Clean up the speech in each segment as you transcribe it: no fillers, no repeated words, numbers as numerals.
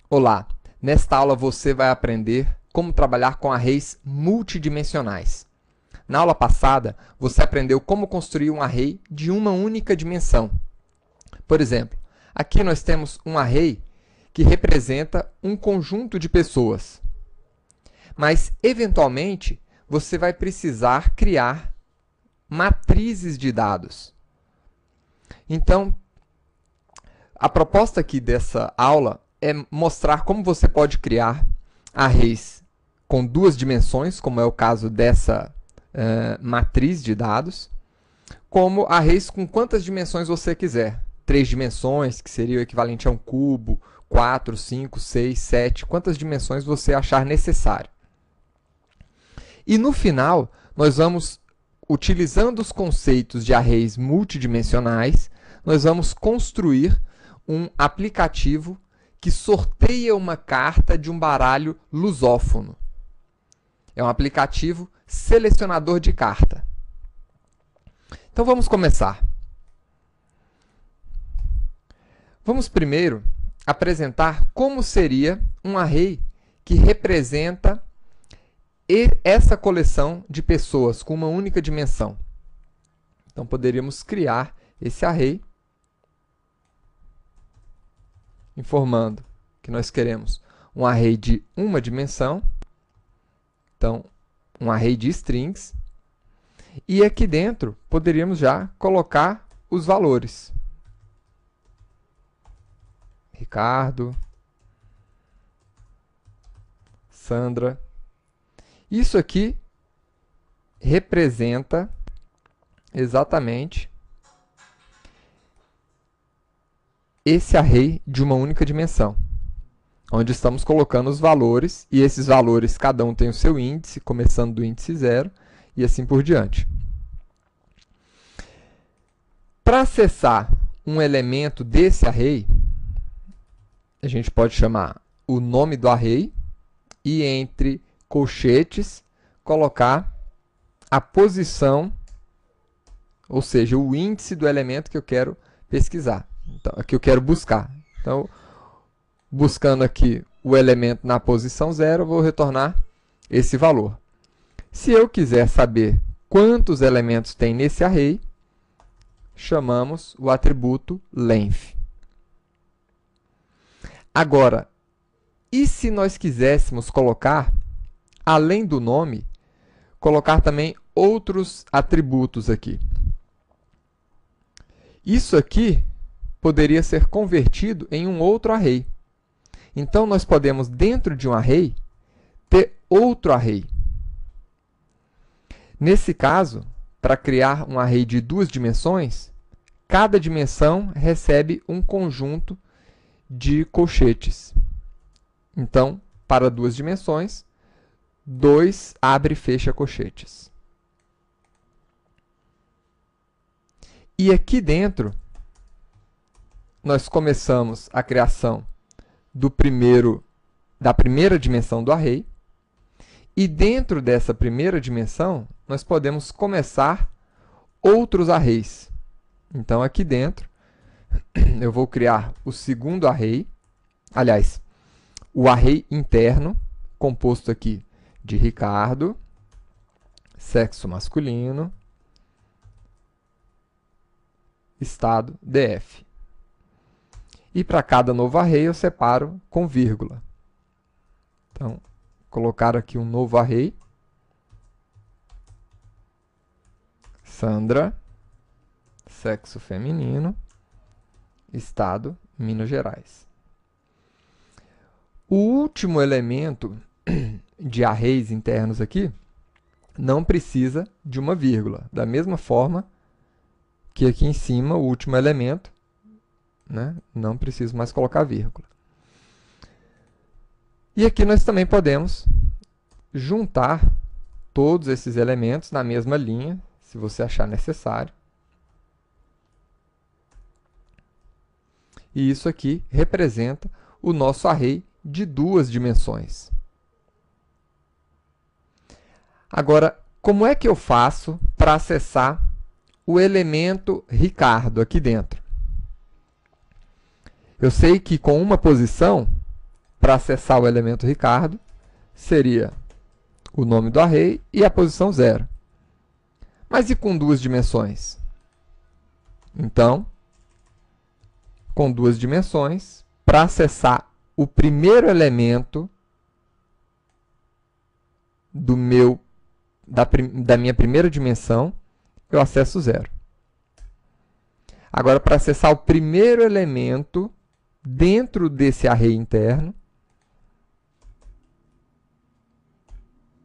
Olá! Nesta aula você vai aprender como trabalhar com arrays multidimensionais. Na aula passada, você aprendeu como construir um array de uma única dimensão. Por exemplo, aqui nós temos um array que representa um conjunto de pessoas. Mas, eventualmente, você vai precisar criar matrizes de dados. Então, a proposta aqui dessa aula é mostrar como você pode criar arrays com duas dimensões, como é o caso dessa matriz de dados, como arrays com quantas dimensões você quiser. 3 dimensões, que seria o equivalente a um cubo, 4, 5, 6, 7, quantas dimensões você achar necessário. E no final, nós vamos, utilizando os conceitos de arrays multidimensionais, nós vamos construir um aplicativo que sorteia uma carta de um baralho lusófono. É um aplicativo selecionador de carta. Então vamos começar. Vamos primeiro apresentar como seria um array que representa essa coleção de pessoas com uma única dimensão. Então poderíamos criar esse array informando que nós queremos um array de uma dimensão, então um array de strings, e aqui dentro poderíamos já colocar os valores. Ricardo, Sandra. Isso aqui representa exatamente esse array de uma única dimensão, onde estamos colocando os valores, e esses valores, cada um tem o seu índice, começando do índice 0, e assim por diante. Para acessar um elemento desse array, a gente pode chamar o nome do array, e entre colchetes, colocar a posição, ou seja, o índice do elemento que eu quero pesquisar. Então, aqui eu quero buscar. Então, buscando aqui o elemento na posição 0, eu vou retornar esse valor. Se eu quiser saber quantos elementos tem nesse array, chamamos o atributo length. Agora, e se nós quiséssemos colocar, além do nome, colocar também outros atributos aqui? Isso aqui poderia ser convertido em um outro array. Então, nós podemos, dentro de um array, ter outro array. Nesse caso, para criar um array de duas dimensões, cada dimensão recebe um conjunto de colchetes. Então, para duas dimensões, 2 abre e fecha colchetes. E aqui dentro, nós começamos a criação da primeira dimensão do array, e dentro dessa primeira dimensão, nós podemos começar outros arrays. Então, aqui dentro, eu vou criar o segundo array, aliás, o array interno, composto aqui de Ricardo, sexo masculino, estado DF. E para cada novo array eu separo com vírgula. Então, colocar aqui um novo array. Sandra, sexo feminino, estado Minas Gerais. O último elemento de arrays internos aqui não precisa de uma vírgula. Da mesma forma que aqui em cima, o último elemento, né, não preciso mais colocar vírgula. E aqui nós também podemos juntar todos esses elementos na mesma linha, se você achar necessário. E isso aqui representa o nosso array de duas dimensões. Agora, como é que eu faço para acessar o elemento Ricardo aqui dentro? Eu sei que com uma posição para acessar o elemento Ricardo seria o nome do array e a posição 0. Mas e com duas dimensões? Então, com duas dimensões, para acessar o primeiro elemento da minha primeira dimensão, eu acesso 0. Agora, para acessar o primeiro elemento dentro desse array interno,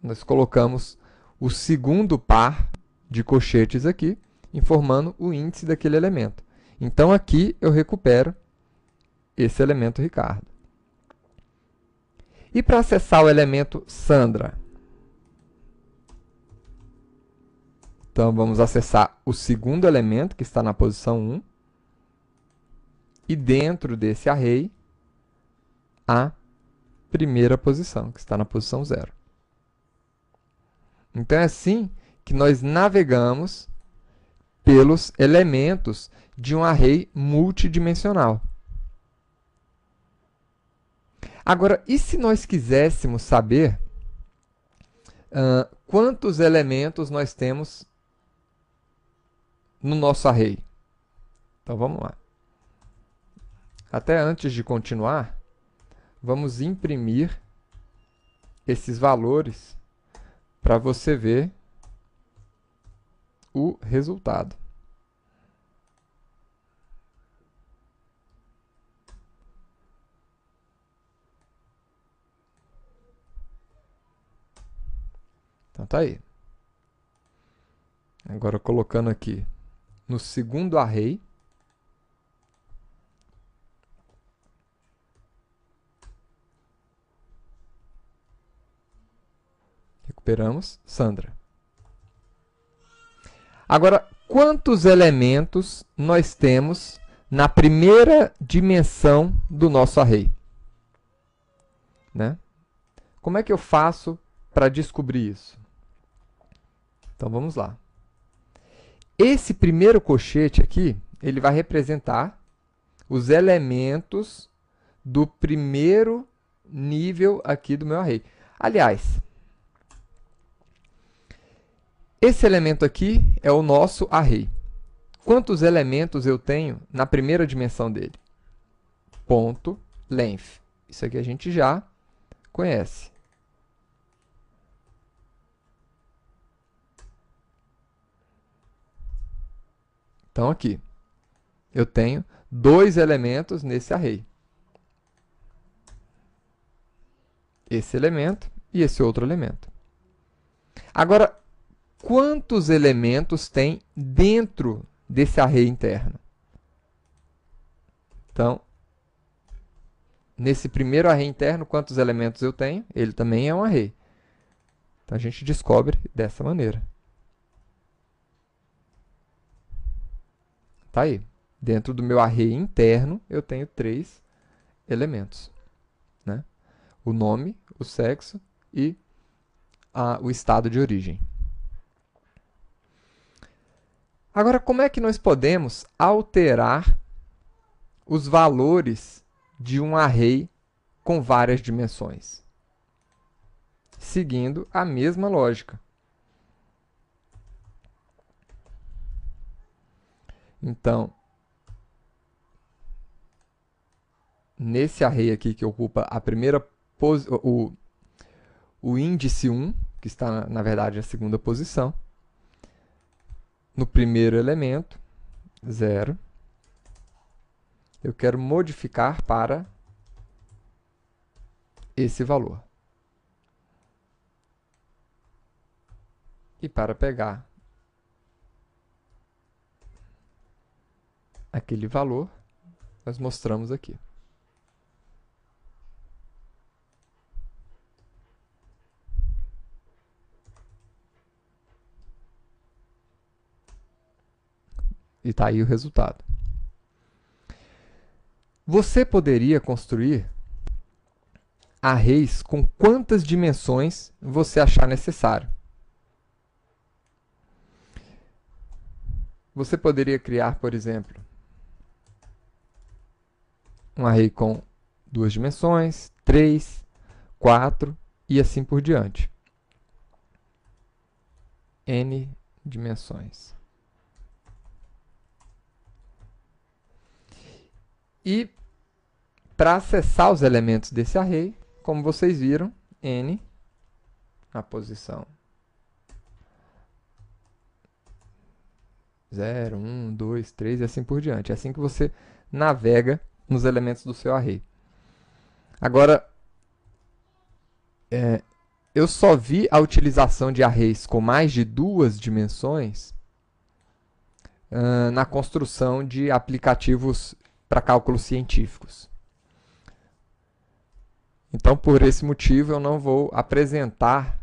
nós colocamos o segundo par de colchetes aqui, informando o índice daquele elemento. Então, aqui eu recupero esse elemento Ricardo. E para acessar o elemento Sandra? Então, vamos acessar o segundo elemento, que está na posição 1, e dentro desse array, a primeira posição, que está na posição 0. Então, é assim que nós navegamos pelos elementos de um array multidimensional. Agora, e se nós quiséssemos saber quantos elementos nós temos no nosso array? Então, vamos lá. Até antes de continuar, vamos imprimir esses valores para você ver o resultado. Então, tá aí. Agora, colocando aqui no segundo array, recuperamos Sandra. Agora, quantos elementos nós temos na primeira dimensão do nosso array? Né? Como é que eu faço para descobrir isso? Então, vamos lá. Esse primeiro colchete aqui, ele vai representar os elementos do primeiro nível aqui do meu array. Aliás, esse elemento aqui é o nosso array. Quantos elementos eu tenho na primeira dimensão dele? Ponto length. Isso aqui a gente já conhece. Então, aqui, eu tenho dois elementos nesse array. Esse elemento e esse outro elemento. Agora, quantos elementos tem dentro desse array interno? Então, nesse primeiro array interno, quantos elementos eu tenho? Ele também é um array. Então, a gente descobre dessa maneira. Tá aí. Dentro do meu array interno, eu tenho 3 elementos, né? O nome, o sexo e o estado de origem. Agora, como é que nós podemos alterar os valores de um array com várias dimensões? Seguindo a mesma lógica. Então, nesse array aqui que ocupa a primeira o índice 1, que está, na verdade, na segunda posição, no primeiro elemento, 0, eu quero modificar para esse valor. E para pegar aquele valor, nós mostramos aqui. E está aí o resultado. Você poderia construir arrays com quantas dimensões você achar necessário. Você poderia criar, por exemplo, um array com 2 dimensões, 3, 4 e assim por diante. N dimensões. E para acessar os elementos desse array, como vocês viram, N, na posição 0, 1, 2, 3 e assim por diante. É assim que você navega nos elementos do seu array. Agora, eu só vi a utilização de arrays com mais de 2 dimensões na construção de aplicativos para cálculos científicos. Então, por esse motivo, eu não vou apresentar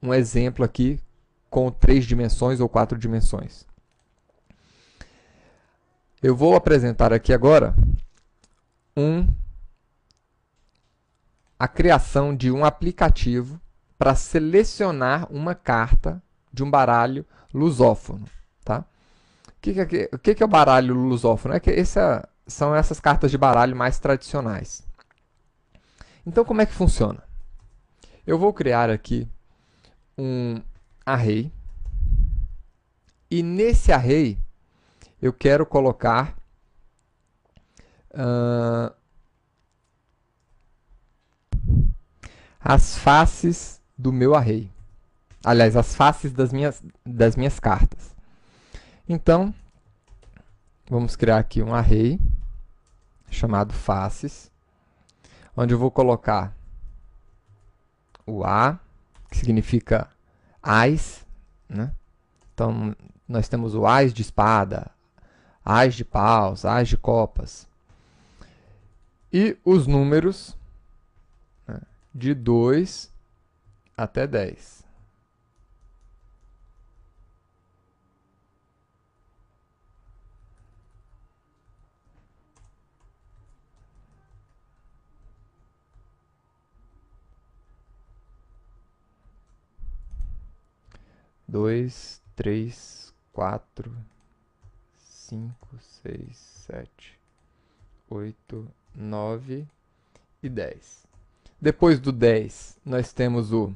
um exemplo aqui com 3 dimensões ou 4 dimensões. Eu vou apresentar aqui agora a criação de um aplicativo para selecionar uma carta de um baralho lusófono. Tá? O que é o baralho lusófono? São essas cartas de baralho mais tradicionais. Então, como é que funciona? Eu vou criar aqui um array. E nesse array, eu quero colocar as faces do meu array. Aliás, as faces das minhas cartas. Então, vamos criar aqui um array chamado faces, onde eu vou colocar o A, que significa ás, né? Então, nós temos o ás de espada, ás de paus, ás de copas. E os números, né, de 2 até 10. Dois, 3, 4, 5, 6, 7, 8, 9 e 10. Depois do 10, nós temos o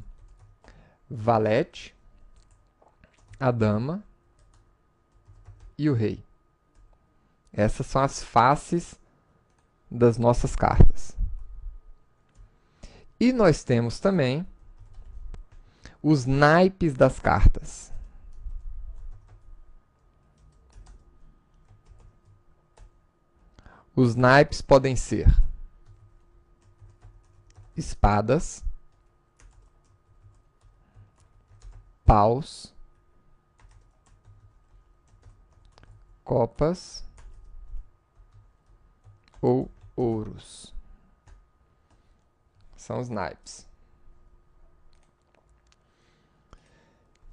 valete, a dama e o rei. Essas são as faces das nossas cartas. E nós temos também os naipes das cartas. Os naipes podem ser espadas, paus, copas ou ouros. São os naipes.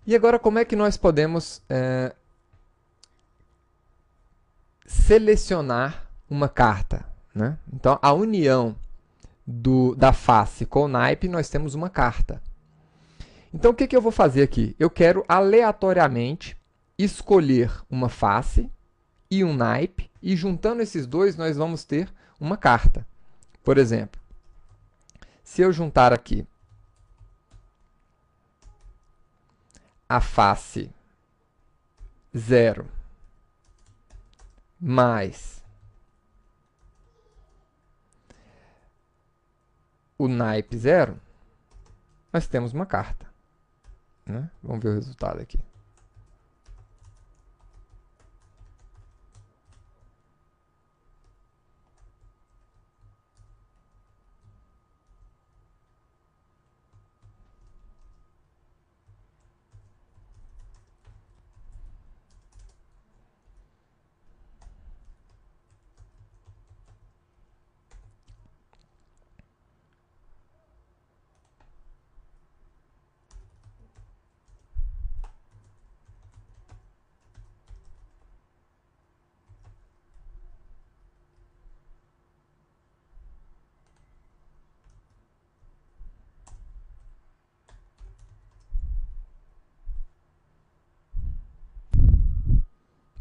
E agora, como é que nós podemos selecionar uma carta? Né? Então, a união da face com o naipe, nós temos uma carta. Então, o que eu vou fazer aqui? Eu quero aleatoriamente escolher uma face e um naipe, e juntando esses dois, nós vamos ter uma carta. Por exemplo, se eu juntar aqui a face 0 mais o naipe 0, nós temos uma carta. Né? Vamos ver o resultado aqui.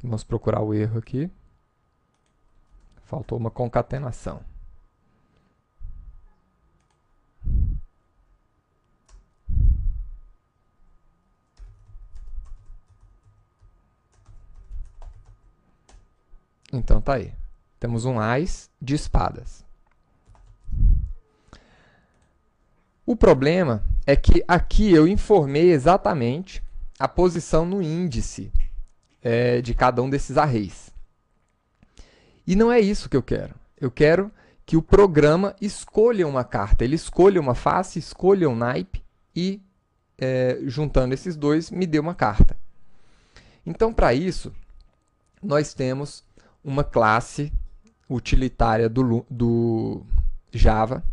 Vamos procurar o erro aqui. Faltou uma concatenação. Então tá aí. Temos um ás de espadas. O problema é que aqui eu informei exatamente a posição no índice de cada um desses arrays. E não é isso que eu quero. Eu quero que o programa escolha uma carta. Ele escolha uma face, escolha um naipe e, juntando esses dois, me dê uma carta. Então, para isso, nós temos uma classe utilitária do Java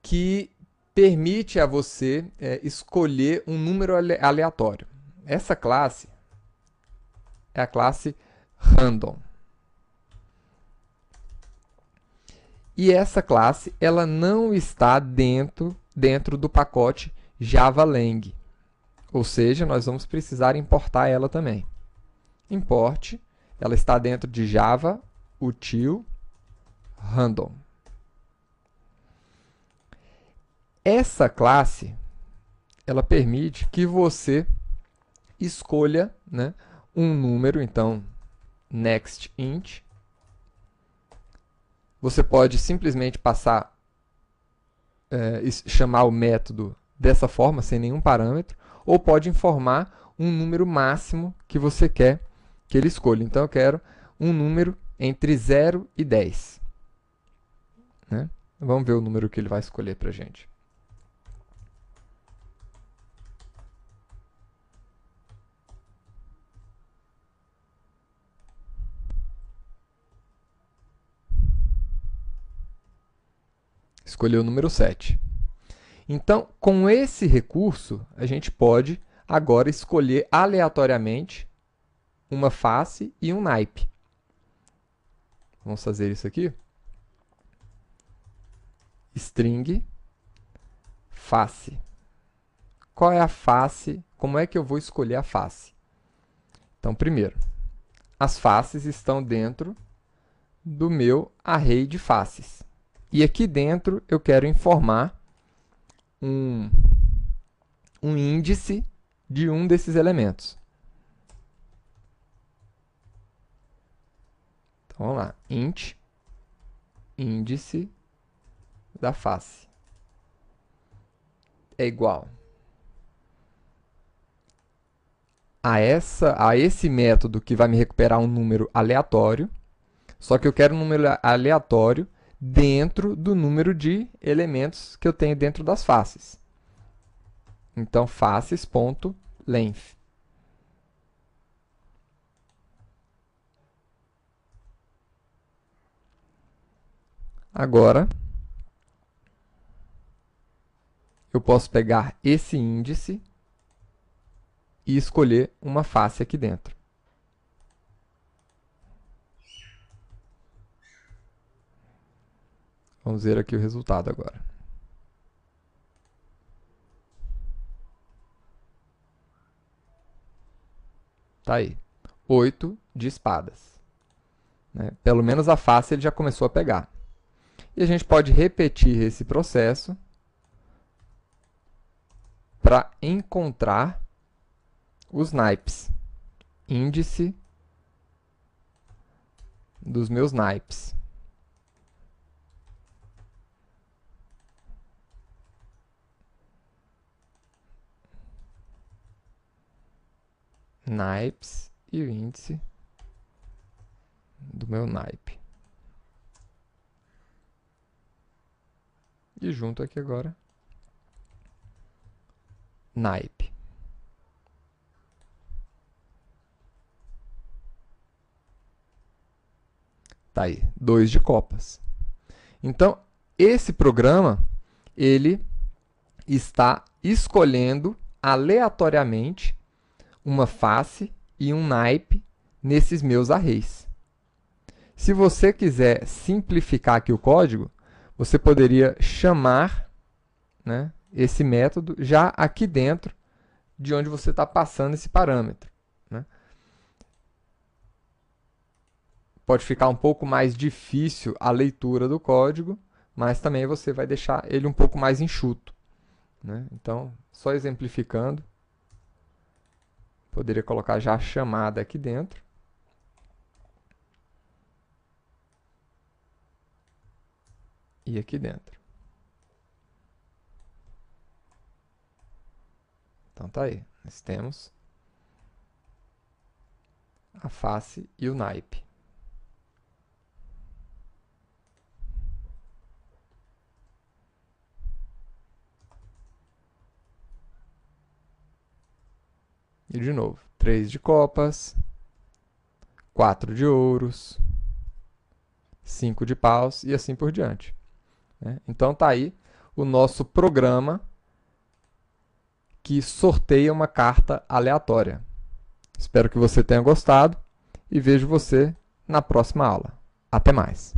que permite a você escolher um número aleatório. Essa classe é a classe random. E essa classe ela não está dentro do pacote JavaLang. Ou seja, nós vamos precisar importar ela também. Importe, ela está dentro de Java util random. Essa classe ela permite que você escolha, né, um número, então next int. Você pode simplesmente passar, chamar o método dessa forma, sem nenhum parâmetro, ou pode informar um número máximo que você quer que ele escolha. Então, eu quero um número entre 0 e 10. Né? Vamos ver o número que ele vai escolher para a gente. Escolheu o número 7. Então, com esse recurso, a gente pode agora escolher aleatoriamente uma face e um naipe. Vamos fazer isso aqui. String face. Qual é a face? Como é que eu vou escolher a face? Então, primeiro, as faces estão dentro do meu array de faces. E aqui dentro eu quero informar um índice de um desses elementos. Então, vamos lá. Int índice da face é igual a esse método que vai me recuperar um número aleatório, só que eu quero um número aleatório dentro do número de elementos que eu tenho dentro das faces. Então, faces.length. Agora, eu posso pegar esse índice e escolher uma face aqui dentro. Vamos ver aqui o resultado agora. Tá aí. 8 de espadas. Né? Pelo menos a face ele já começou a pegar. E a gente pode repetir esse processo para encontrar os naipes. Índice dos meus naipes. Naipes e o índice do meu naipe. E junto aqui agora, naipe. Tá aí, 2 de copas. Então, esse programa, ele está escolhendo aleatoriamente uma face e um naipe nesses meus arrays. Se você quiser simplificar aqui o código, você poderia chamar, né, esse método já aqui dentro de onde você está passando esse parâmetro. Né? pode ficar um pouco mais difícil a leitura do código, mas também você vai deixar ele um pouco mais enxuto, né? Então, só exemplificando, poderia colocar já a chamada aqui dentro. E aqui dentro. Então tá aí, nós temos a face e o naipe. E de novo, 3 de copas, 4 de ouros, 5 de paus e assim por diante, né? Então tá aí o nosso programa que sorteia uma carta aleatória. Espero que você tenha gostado e vejo você na próxima aula. Até mais!